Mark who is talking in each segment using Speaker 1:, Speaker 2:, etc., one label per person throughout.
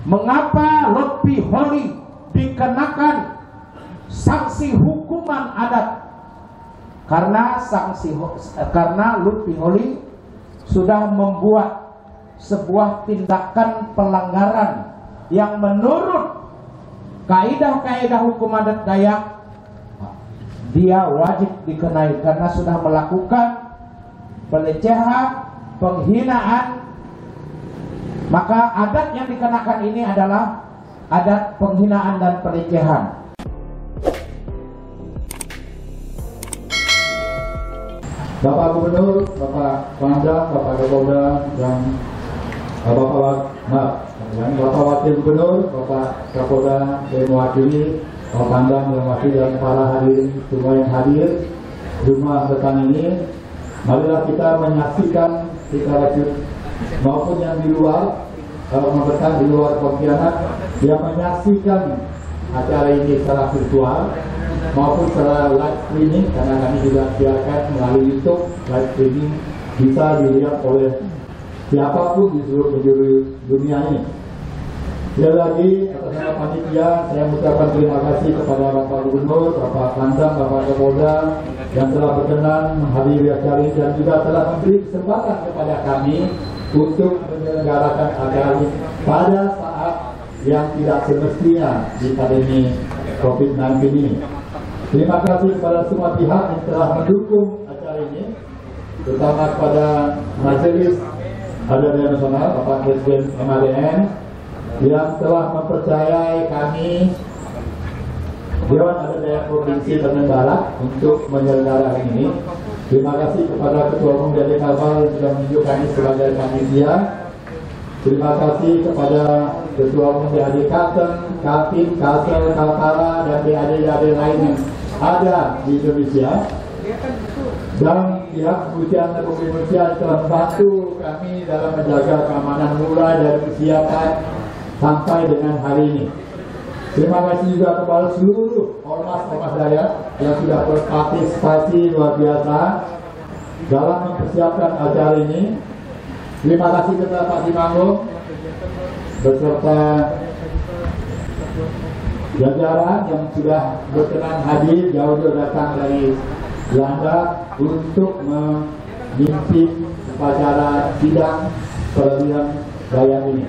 Speaker 1: Mengapa Lutfi Holi dikenakan sanksi hukuman adat? Karena Lutfi Holi sudah membuat sebuah tindakan pelanggaran yang menurut kaidah-kaidah hukum adat Dayak dia wajib dikenai karena sudah melakukan pelecehan, penghinaan. Maka adat yang dikenakan ini adalah adat penghinaan dan pelecehan.
Speaker 2: Bapak Gubernur, Bapak Pangdam, Bapak Kapolda, dan Bapak Wakil Gubernur, Bapak Kapolda yang mewakili, Bapak Pangdam yang mewakili, dan para hadirin semua yang hadir di rumah petang ini, marilah kita menyaksikan kita lanjut maupun yang di luar, kalau petang di luar Pontianak yang menyaksikan acara ini secara virtual maupun secara live streaming, karena kami juga siarkan melalui YouTube. Live streaming bisa dilihat oleh siapapun di seluruh penjuru dunia ini. Sekali lagi atas nama panitia saya mengucapkan terima kasih kepada Bapak Gubernur, Bapak Pangdam, Bapak Kapolda yang telah berkenan menghadiri acara ini dan juga telah memberi kesempatan kepada kami untuk menyelenggarakan acara ini pada saat yang tidak semestinya di pandemi COVID-19 ini. Terima kasih kepada semua pihak yang telah mendukung acara ini, terutama kepada Majelis Adat Dayak Nasional, Bapak Presiden MADN, yang telah mempercayai kami Dewan Adat Dayak Provinsi Tanjung Barat untuk menyelenggarakan ini. Terima kasih kepada Ketua Umum DAD Kalbar yang sudah menunjuk kami sebagai panitia. Terima kasih kepada Ketua Umum DAD Kalteng, Kaltim, Kalsel, Kaltara, dan DAD-DAD lain yang ada di Indonesia. Dan pihak kepolisian Republik Indonesia telah membantu kami dalam menjaga keamanan mulai dari persiapan sampai dengan hari ini. Terima kasih juga kepada seluruh ormas-ormas Dayak yang sudah berpartisipasi luar biasa dalam mempersiapkan acara ini. Terima kasih kepada Pak Simanggung beserta jajaran yang sudah berkenan hadir jauh-jauh datang dari Belanda untuk memimpin upacara sidang peradilan Dayak ini.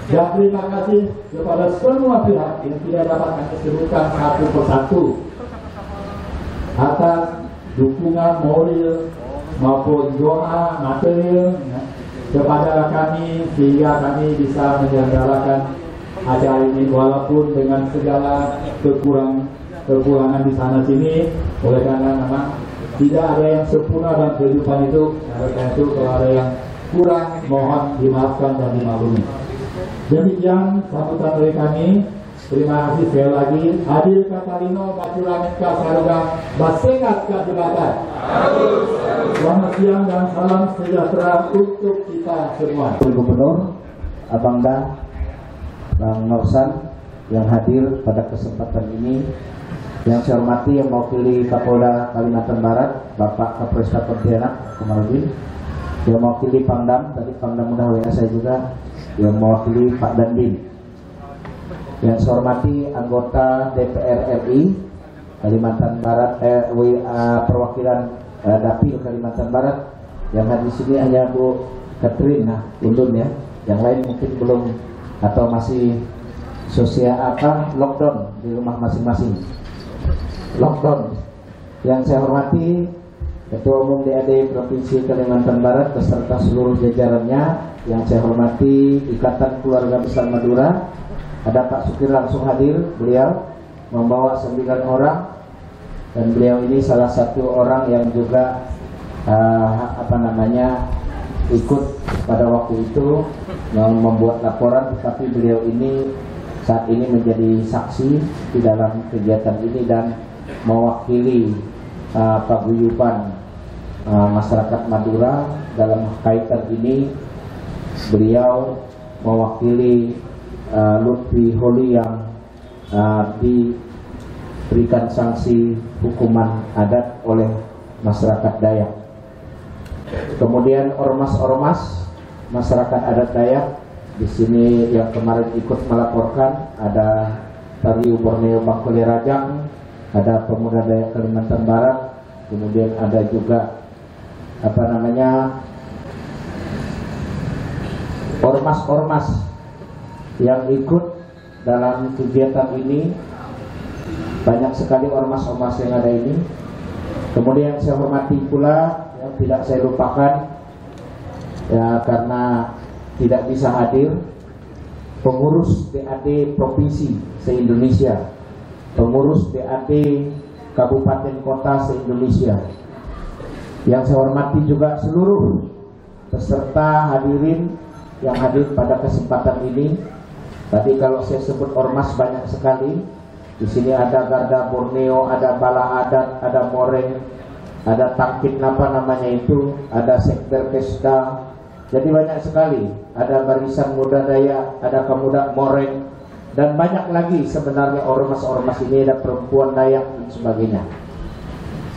Speaker 2: Dan terima kasih kepada semua pihak yang tidak dapat kami sebutkan satu persatu atas dukungan moral maupun doa material kepada kami sehingga kami bisa menyelenggarakan acara ini walaupun dengan segala kekurangan di sana sini. Oleh karena memang tidak ada yang sempurna dalam kehidupan itu. Oleh karena itu kalau ada yang kurang mohon dimaafkan dan dimaklumi. Demikian sambutan dari kami. Terima kasih sekali lagi. Hadir Katarino Baculametka Saruga Basengat Kajibatan. Selamat siang dan salam sejahtera untuk kita semua.
Speaker 1: Gubernur, Abangda, Bang Norsan yang hadir pada kesempatan ini, yang saya hormati yang mewakili Kapolda Kalimantan Barat, Bapak Kapolresta Pontianak Komarudin, yang mewakili Pangdam, tadi Pangdam mudah WA saya juga, yang mewakili Pak Dandim, yang saya hormati anggota DPR RI Kalimantan Barat, perwakilan Dapil Kalimantan Barat, yang hadir di sini hanya Bu Katrina Undun ya, yang lain mungkin belum atau masih lockdown di rumah masing-masing. Lockdown. Yang saya hormati Ketua Umum DAD Provinsi Kalimantan Barat beserta seluruh jajarannya, yang saya hormati Ikatan Keluarga Besar Madura, ada Pak Sukir langsung hadir, beliau membawa 9 orang dan beliau ini salah satu orang yang juga ikut pada waktu itu yang membuat laporan, tetapi beliau ini saat ini menjadi saksi di dalam kegiatan ini dan mewakili paguyuban masyarakat Madura dalam kaitan ini. Beliau mewakili Lutfi Holi yang diberikan sanksi hukuman adat oleh masyarakat Dayak. Kemudian ormas-ormas masyarakat adat Dayak Di sini yang kemarin ikut melaporkan ada Tariu Borneo Bangkoli Rajang, ada Pemuda Dayak Kalimantan Barat, kemudian ada juga ormas-ormas yang ikut dalam kegiatan ini. Banyak sekali ormas-ormas yang ada ini. Kemudian saya hormati pula yang tidak saya lupakan ya, karena tidak bisa hadir, pengurus BAD provinsi se-Indonesia, pengurus BAD kabupaten kota se-Indonesia. Yang saya hormati juga seluruh peserta hadirin yang hadir pada kesempatan ini. Tadi kalau saya sebut ormas banyak sekali. Di sini ada Garda Borneo, ada Bala Adat, ada Moreng, ada Tangkit ada Sekber Kesda. Jadi banyak sekali. Ada Barisan Muda Dayak, ada Pemuda Moreng, dan banyak lagi sebenarnya ormas-ormas ini, ada perempuan Dayak dan sebagainya.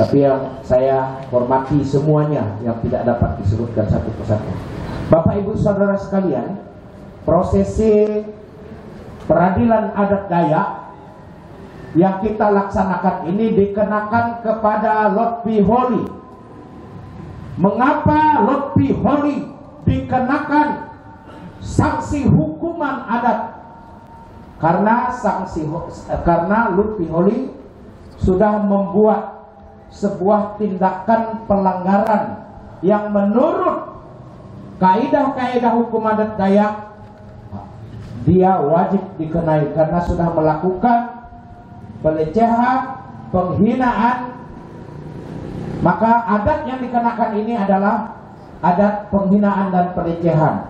Speaker 1: Tapi yang saya hormati semuanya yang tidak dapat disebutkan satu persatu. Bapak Ibu Saudara sekalian, prosesi peradilan adat Dayak yang kita laksanakan ini dikenakan kepada Lotfi Holi. Mengapa Lotfi Holi dikenakan sanksi hukuman adat? Karena Lotfi Holi sudah membuat sebuah tindakan pelanggaran yang menurut kaidah-kaidah hukum adat Dayak dia wajib dikenai karena sudah melakukan pelecehan, penghinaan. Maka adat yang dikenakan ini adalah adat penghinaan dan pelecehan.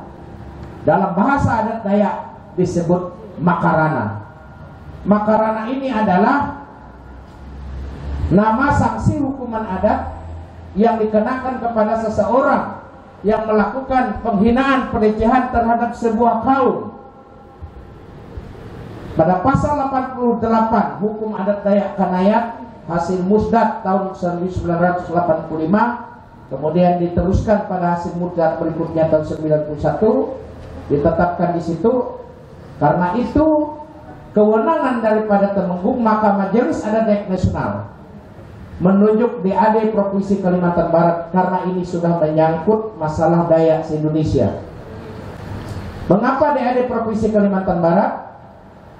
Speaker 1: Dalam bahasa adat Dayak disebut makarana. Makarana ini adalah nama sanksi hukuman adat yang dikenakan kepada seseorang yang melakukan penghinaan, pelecehan terhadap sebuah kaum. Pada pasal 88 Hukum Adat Dayak Kanayat hasil musdat tahun 1985, kemudian diteruskan pada hasil musdat berikutnya tahun 91, ditetapkan di situ. Karena itu kewenangan daripada Temenggung, maka Majelis Adat Dayak Nasional menunjuk BAD Provinsi Kalimantan Barat karena ini sudah menyangkut masalah Dayak se-Indonesia. Mengapa BAD Provinsi Kalimantan Barat?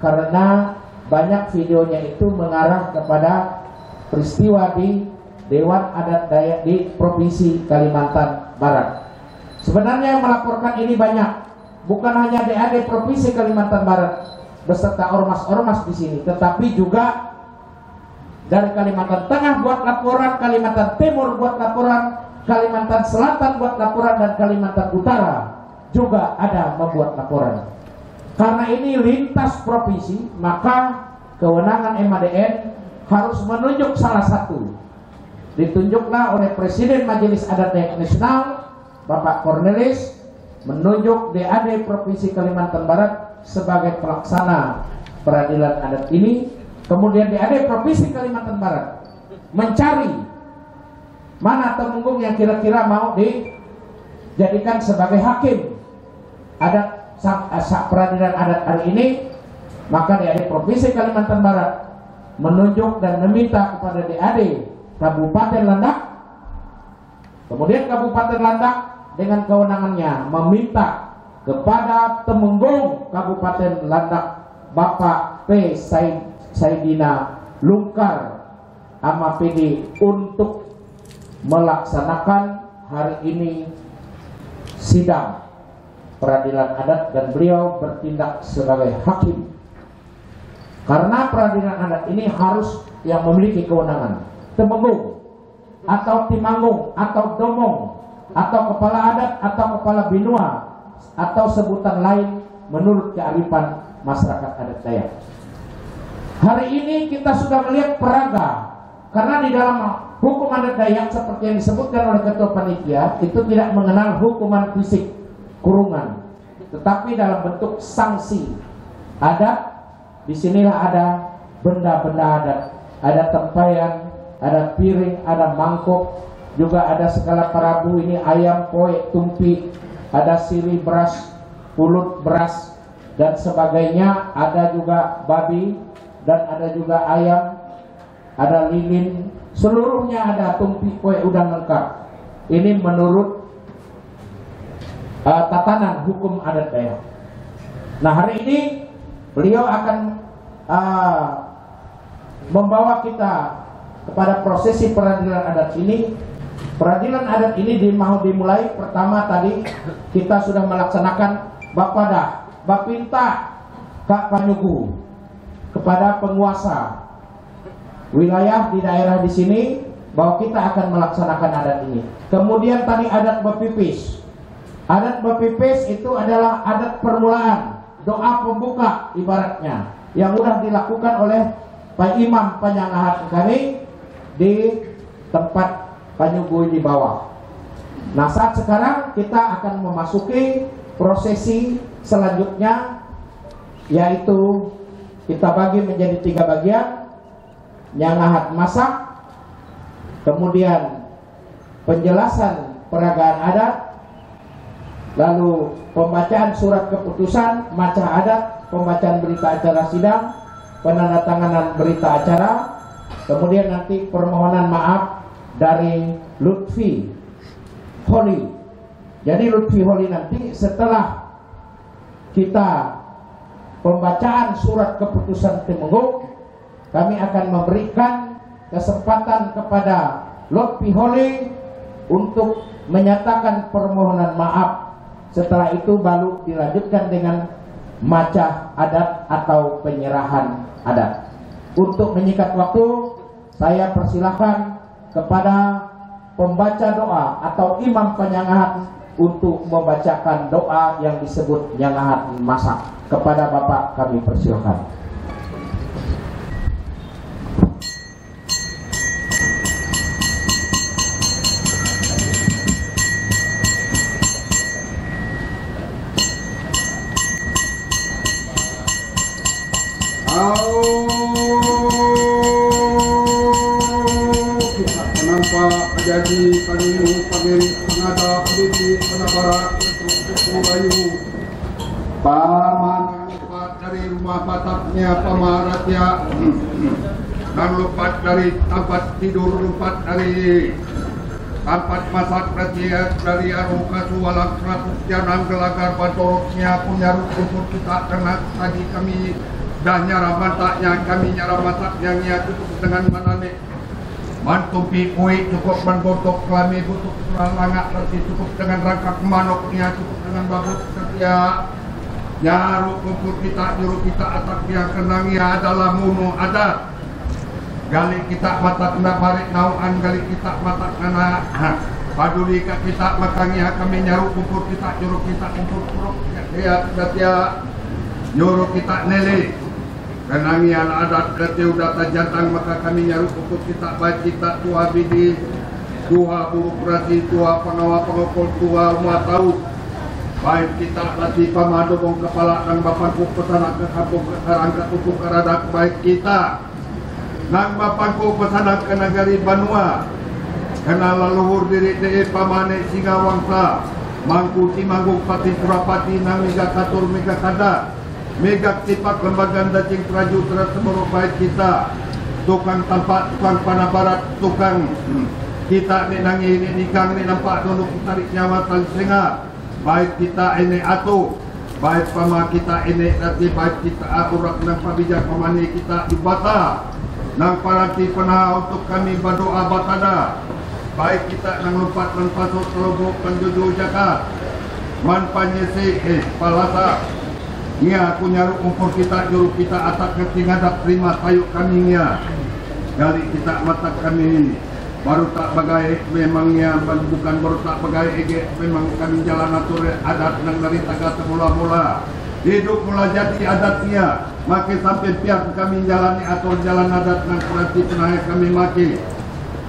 Speaker 1: Karena banyak videonya itu mengarah kepada peristiwa di Dewan Adat Dayak di Provinsi Kalimantan Barat. Sebenarnya yang melaporkan ini banyak, bukan hanya BAD Provinsi Kalimantan Barat beserta ormas-ormas di sini, tetapi juga dari Kalimantan Tengah buat laporan, Kalimantan Timur buat laporan, Kalimantan Selatan buat laporan, dan Kalimantan Utara juga ada membuat laporan. Karena ini lintas provinsi, maka kewenangan MADN harus menunjuk salah satu. Ditunjuklah oleh Presiden Majelis Adat Dayak Nasional, Bapak Cornelis, menunjuk BAD Provinsi Kalimantan Barat sebagai pelaksana peradilan adat ini. Kemudian BAD Provinsi Kalimantan Barat mencari mana Temenggung yang kira-kira mau dijadikan sebagai hakim adat peradilan adat hari ini. Maka BAD Provinsi Kalimantan Barat menunjuk dan meminta kepada BAD Kabupaten Landak. Kemudian Kabupaten Landak dengan kewenangannya meminta kepada Temenggung Kabupaten Landak Bapak P. Saidina Lungkar ama PD untuk melaksanakan hari ini sidang peradilan adat, dan beliau bertindak sebagai hakim. Karena peradilan adat ini harus yang memiliki kewenangan. Temenggung atau Timanggung atau Domong atau kepala adat atau kepala binua atau sebutan lain menurut kearifan masyarakat adat Dayak. Hari ini kita sudah melihat peraga, karena di dalam hukum adat Dayak seperti yang disebutkan oleh Ketua Panitia itu tidak mengenal hukuman fisik kurungan, tetapi dalam bentuk sanksi adat. Disinilah ada benda-benda adat, ada tempayan, ada piring, ada mangkok, juga ada segala parabu ini ayam, poek, tumpi, ada siri beras, pulut beras dan sebagainya, ada juga babi dan ada juga ayam, ada lilin, seluruhnya ada, tumpi kue udang lengkap. Ini menurut tatanan hukum adat daerah. Nah, hari ini beliau akan membawa kita kepada prosesi peradilan adat ini. Peradilan adat ini mau dimulai. Pertama tadi kita sudah melaksanakan Bapada, Bapinta, Kak Panyuku kepada penguasa wilayah di daerah di sini bahwa kita akan melaksanakan adat ini. Kemudian tadi adat Bapipis. Adat Bapipis itu adalah adat permulaan, doa pembuka ibaratnya, yang sudah dilakukan oleh Pak Imam Panyangahat kami di tempat Panyugui di bawah. Nah, saat sekarang kita akan memasuki prosesi selanjutnya, yaitu kita bagi menjadi 3 bagian. Nyangahat masak, kemudian penjelasan peragaan adat, lalu pembacaan surat keputusan macah adat, pembacaan berita acara sidang, penandatanganan berita acara, kemudian nanti permohonan maaf dari Lutfi Holi. Jadi Lutfi Holi nanti setelah kita pembacaan surat keputusan Temenggung, kami akan memberikan kesempatan kepada Lutfi Holi untuk menyatakan permohonan maaf. Setelah itu baru dilanjutkan dengan macah adat atau penyerahan adat. Untuk menyingkat waktu, saya persilahkan kepada pembaca doa atau imam penyangahat untuk membacakan doa yang disebut nyangahat masak. Kepada Bapak kami persilahkan.
Speaker 3: Jadi kami panggil pengada pendiri penabarat untuk Bayu paman lupat dari rumah batapnya pamaratnya dan lupat dari tempat tidur, lupat dari tempat masak rakyat, dari arukasu walang seratus janang gelagar bantoroknya punya rumput kita karena tadi kami dah nyarah mataknya, kami nyarah masaknya cukup dengan manane mantumpi kue, cukup menbotok kelami butuh langak berarti cukup dengan rangkak manoknya, cukup dengan babut setia nyaru kumpul kita, nyuruh kita atak yang kenangnya adalah munu adat gali kita mata kena barik nauan, gali kita mata kena paduli ka kita makanya kami nyaru kumpul kita, nyuruh kita kumpul kuruk setia nyuruh kita nele kenangian adat keteu data jatang, maka kami nyaru kumpul kita baik kita tua bidi, tua burokrasi, tua pengawa pengokol, tua umat tahu baik kita latih pamadobong kepala dan bapanku pesanak ke kampung kerangka untuk keradak baik kita nang bapanku pesanak ke negari Banua kena leluhur diri dee pamane singa wangsa mangku timanggung pati purapati nang mega katur mega kada megak tipak lembaga dacing teraju terseborok baik kita tukang tampak, tukang panah barat, tukang kita ni nangi ni nikang ni nampak dulu tarik nyawa tali sengat baik kita ini atu baik pama kita ini nanti baik kita akurat nang pabijak pamani kita ibata nang paranti penah untuk kami berdoa batada baik kita nang lupat nang pasok telubuk penjuju jakat man panyesi palasa nia aku nyaru umpur kita juru kita atak ngerti ngadap terima payuk kami nia gali kita mata kami baru tak bagai memangnya bukan baru tak bagai ege memang kami jalan atur adat nang dari taga semula-mula hidup mula jadi adatnya makin sampai pihak kami jalani atur jalan adat nang perhati penahaya kami maki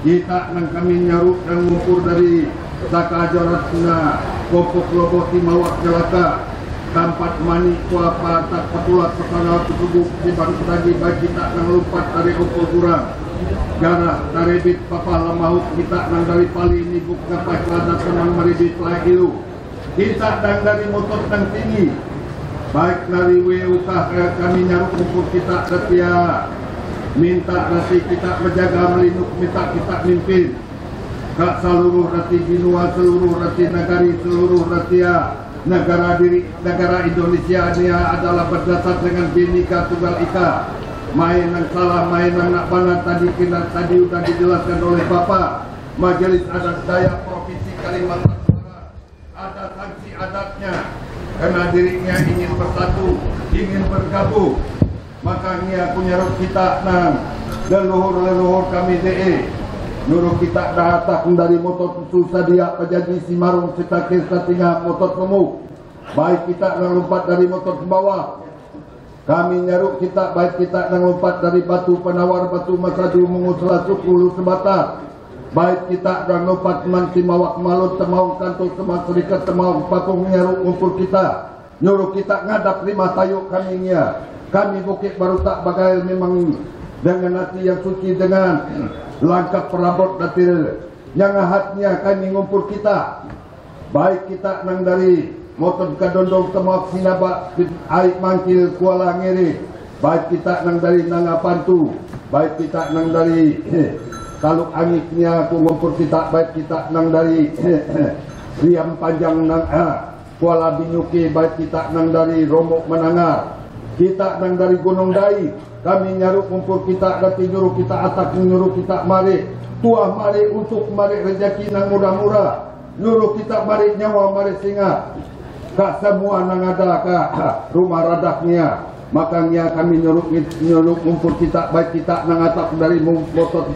Speaker 3: kita nang kami nyaru dan ngumpur dari saka jorasna kopok loboti mawak jelaka tempat mani tua patak patulat petana tubuh di bangsa lagi bagi kita nang lupat dari ukur kurang garah dari bit papa lemahut kita nang dari pali ini buka pas lada senang meribit lai ilu kita dan dari motor dan tinggi baik dari WUK kami nyaruk ukur kita setia minta nanti kita menjaga melindungi minta kita mimpin kak seluruh rati binua seluruh rati negari seluruh ratia negara Indonesia ini adalah berdasar dengan Bhinneka Tunggal Ika. Main yang salah, main yang nak benar tadi sudah dijelaskan oleh Bapak Majelis Adat Dayak Provinsi Kalimantan Barat. Ada sanksi adatnya karena dirinya ingin bersatu, ingin bergabung. Makanya punya roh kita nang leluhur kami DE. Nurut kita datang dari motor susah dia pejaji Simarung setakir setingah motor gemuk. Baik kita lompat dari motor ke bawah. Kami nyaruk kita baik kita lompat dari batu penawar batu masadu menguslah suku sebatas. Baik kita lompat manci mawak malut temau kantor semak serikat temau patung nyaruk umpul kita. Nyuruh kita ngadap 5 tayuk kaminya. Kami Bukit Baru tak bagai memang dengan hati yang suci dengan langkah perabot datil yang hatnya kami ngumpul kita. Baik kita nang dari motor kadondong temok sinabak aik mangkil kuala ngiri. Baik kita nang dari Nangapantu. Baik kita nang dari Taluk Angitnya ku ngumpul kita. Baik kita nang dari Riam Panjang nang Kuala Binyuki. Baik kita nang dari Romok Menangar. Kita nang dari Gunung Dai. Kami nyaruk kumpul kita dati nyuruh kita atak nyuruh kita mari tuah mari untuk mari rezeki nang murah-murah. Nyuruh kita mari nyawa mari singa. Kak semua nang ada kak rumah radaknya. Makanya kami nyuruh kumpul kita baik kita nang atak dari motor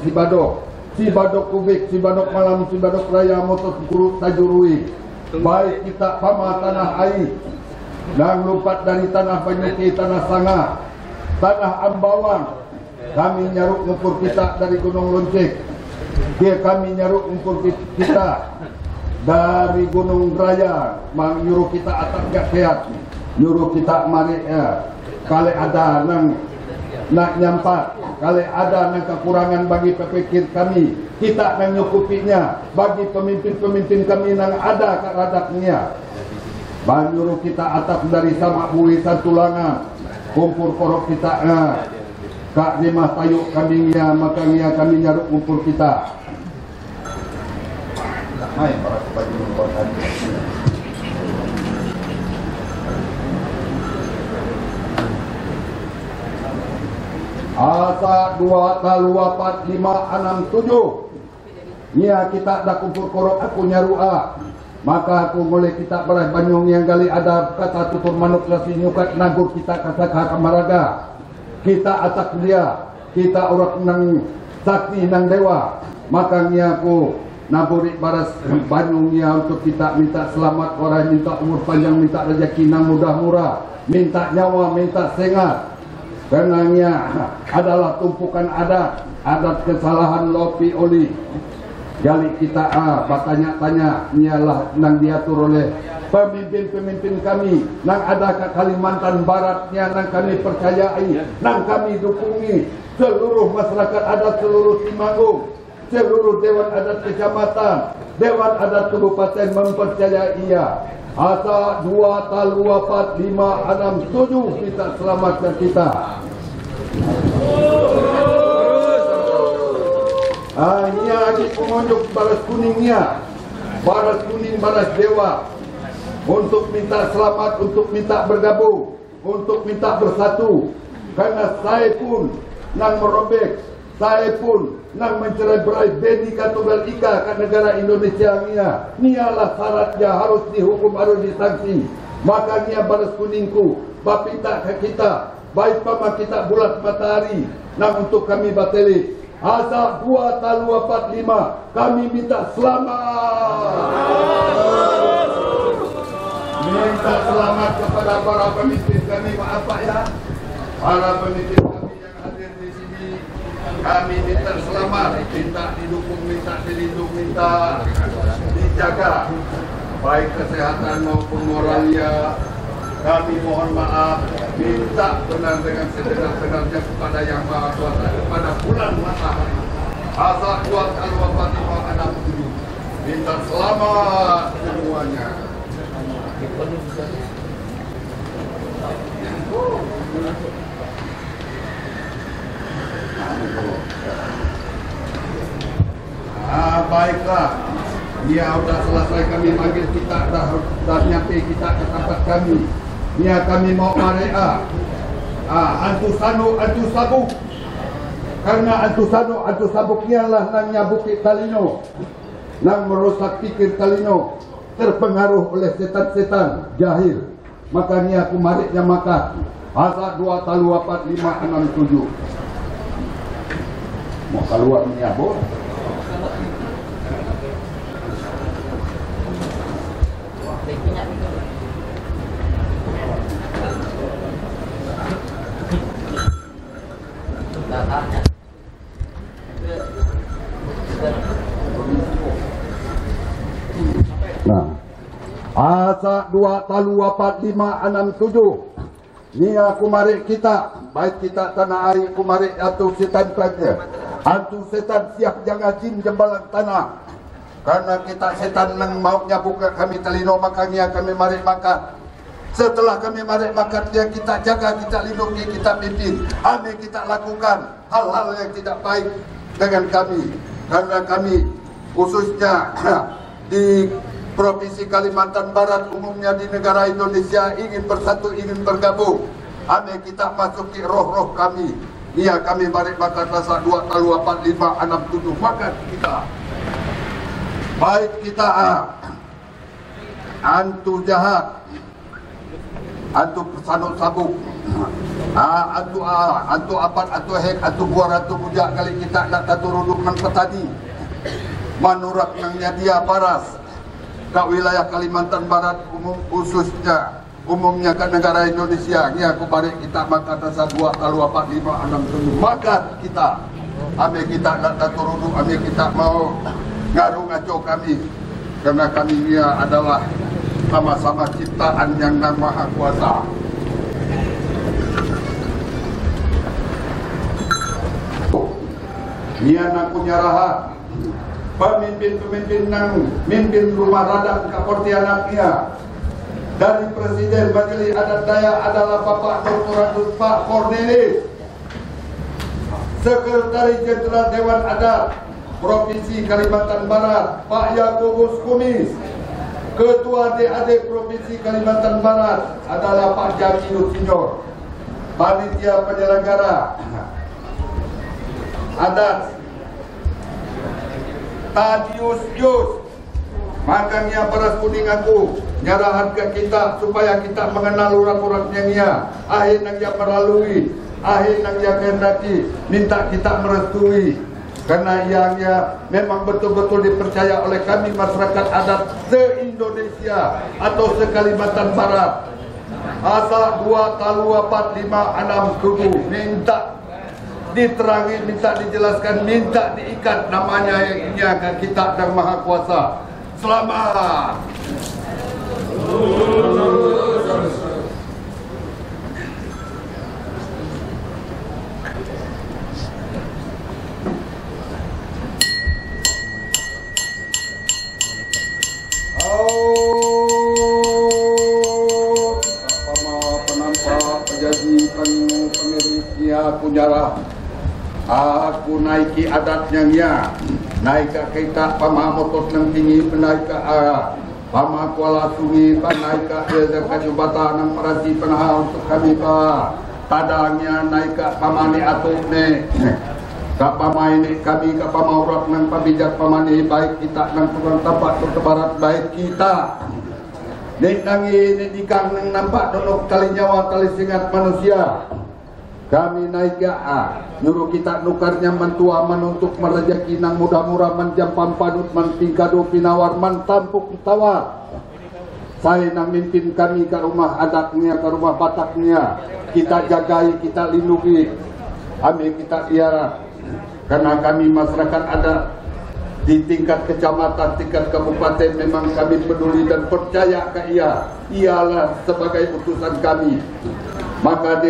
Speaker 3: Sibadok Kubik, Sibadok Malam, Sibadok Raya, motor Kurut Tajurui. Baik kita pama tanah air. Dan lompat dari tanah Banyuki, tanah Sanga, tanah Ambawang. Kami nyaruk ngumpul kita dari Gunung Loncek. Kami nyaruk ngumpul kita dari Gunung Raya. Nyuruh kita atas gak sehat. Nyuruh kita mari kali ada nang nak nyampat. Kali ada nang kekurangan bagi pepikir kami. Kita nang nyukupinya. Bagi pemimpin-pemimpin kami nang ada kat radaknya. Nyuruh kita atap dari Samak Bui Santulangan. Kumpul korok kita Kak 5 tayuk kaminya. Makanya kami nyaruk kumpul kita. Hai para baju membuat Asa 2 talu 4 5 6 7. Nia kita dah kumpul korok aku nyarua. Maka aku mulai kita berai banyong yang kali ada kata tutur manuk lasi nyukat nagur kita kata kamaraga. Kita atak dia. Kita orang nang sakti nang dewa. Makanya aku naburi baras banyongnya untuk kita minta selamat orang minta umur panjang minta rezeki nang mudah murah. Minta nyawa minta sengat. Karenanya adalah tumpukan adat kesalahan lopi oli. Gali kita bertanya-tanya ialah nang diatur oleh pemimpin-pemimpin kami nang ada ke Kalimantan Baratnya nang kami percayai nang kami dukungi seluruh masyarakat adat seluruh Temanggung seluruh Dewan Adat Kecamatan Dewan Adat Kabupaten mempercayai ia. Asa 2 talu 4 5 6 7 kita selamatkan kita. Nya di pengunjuk baras kuningnya. Baras kuning, baras dewa. Untuk minta selamat, untuk minta bergabung, untuk minta bersatu. Karena saya pun nang merobek, saya pun nang mencerai-berai Bhinneka Tunggal Ika ke negara Indonesia nialah syaratnya harus dihukum, harus disanksi. Makanya baras kuningku, bapita ke kita, baik pama kita bulat matahari, nang untuk kami bateli. Asa 2 talu 4 5 kami minta selamat. Minta selamat kepada para pemimpin kami. Maaf Pak ya, para pemimpin kami yang hadir di sini. Kami minta selamat, minta didukung, minta dilindungi, minta dijaga baik kesehatan maupun moralnya. Kami mohon maaf, minta benar dengan sebenar-benarnya kepada Yang Maha Kuasa, kepada bulan matahari. Asa 2 talu 4 5 6 7. Minta selamat semuanya. Baiklah. Dia sudah selesai kami panggil kita, dah nyampe kita ke tempat kami. Dia kami mau marea. Antu sanu, antu sabuk. Karena antu sanu, antu sabuknya lah nang nyabuki talino, nang merusak pikir talino, terpengaruh oleh setan-setan jahil. Makanya aku mariknya maka asa 2 talu 4 5 6 7. Mau keluar menyabut. Nah, asa 2 talu 4 5 6 7. Ni aku mari kita, baik kita tanah air kumari atau setan kerja. Antu setan siap jangan jin jembalan tanah. Karena kita setan nang mau nyabuka kami telino, makanya kami mari makan. Setelah kami mari makan dia kita jaga, kita lindungi, kita pimpin. Kami kita lakukan hal-hal yang tidak baik dengan kami. Karena kami khususnya di Provinsi Kalimantan Barat, umumnya di negara Indonesia, ingin bersatu, ingin bergabung. Kami kita masuki roh-roh kami. Ia kami mari makan rasa 2 talu 4 5 6 7 makan kita. Baik kita antu jahat, antu sanut sabuk, antu apat, antu hek, antu buar, antu bujak kali kita nak taturuduk nang petani, manurak nang nyadia paras, ke wilayah Kalimantan Barat khususnya, umumnya ke negara Indonesia. Ini aku balik kita makan rasa 2 talu 4 5 6 7 makan kita. Ame kita nak taturuduk, ame kita mau ngaruh ngaco kami, karena kami ini adalah sama-sama ciptaan yang Maha Kuasa. Dia nak punya rahat pemimpin-pemimpin nang mimpin rumah radak ke Pontianaknya, dari Presiden Majelis Adat Dayak adalah Bapak Dr. Adus Pak Cornelis, Sekretaris Jenderal Dewan Adat Provinsi Kalimantan Barat Pak Yakobus Kumis, Ketua DAD Provinsi Kalimantan Barat adalah Pak Jamil Senior, Panitia Penyelenggara Adat Tadius Yus. Makanya beras kuning aku nyarahan ke kita supaya kita mengenal urat-uratnya nia, akhir yang dia melalui, akhir yang dia kehendaki, minta kita merestui. Karena ia memang betul-betul dipercaya oleh kami masyarakat adat se-Indonesia atau se-Kalimantan Barat. Asa 2 talu 4 5 6 7 minta diterangi, minta dijelaskan, minta diikat namanya yang ini akan kita dan Maha Kuasa. Selamat. Aku nyarah, aku naiki adatnya nya, naik ke kita pama motos nang tinggi, naik ke pama kuala sungi, naik ke desa jembatan nang merasi penah untuk kami pa tadangnya, naik ke pamani atuk ne, ke pama ini kami ke pama urat nang pabijak pamani baik kita nang tukang tempat ke barat baik kita. Nek nangi nek dikang nang nampak donok tali nyawa tali singat manusia. Kami naik nyuruh kita nukarnya mentua menuntuk merejeki nang mudah-murah menjampam panut mentingkado pinawar mentampuk tawar. Saya nang mimpin kami ke rumah adatnya, ke rumah bataknya. Kita jagai, kita lindungi. Kami kita piara. Karena kami masyarakat adat di tingkat kecamatan, tingkat kabupaten memang kami peduli dan percaya ke ia. Ialah sebagai utusan kami. Maka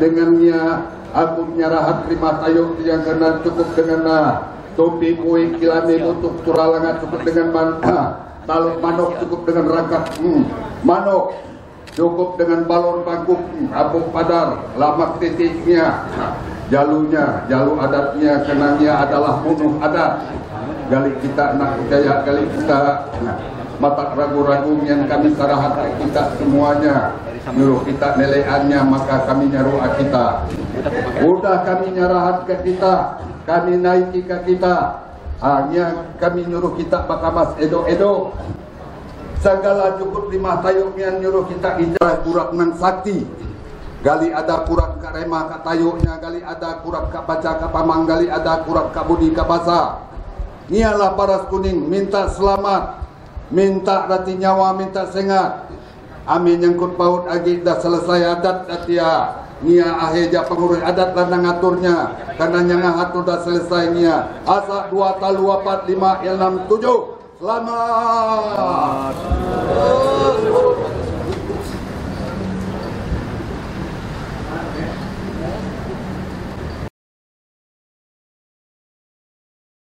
Speaker 3: dengannya aku nyarahan terima tayo yang kena cukup dengan topi kue kilame untuk turalangan cukup dengan taluk manok cukup dengan rangkap manuk cukup dengan balon bangkuk abuk padar lama titiknya jalunya jalu adatnya kenangnya adalah munuh adat gali kita nak percaya gali kita mata ragu-ragu yang kami sarahat kita semuanya nyuruh kita nilaiannya maka kami nyaruh kita udah kami nyarahat ke kita kami naiki ke kita hanya kami nyuruh kita bakamas edo-edo segala cukup lima tayuknya nyuruh kita ijrah kurak nang sakti gali ada kurak ka remah ka tayuknya gali ada kurak ka baca ka pamang gali ada kurak ka budi ka basa nialah paras kuning minta selamat minta rati nyawa minta sengat amin nyangkut paut agi dah selesai adat atia nia aheja pengurus adat dan ngaturnya karena nyangah atur dah selesai nia asa 2 talu 4 5 6 7 selamat.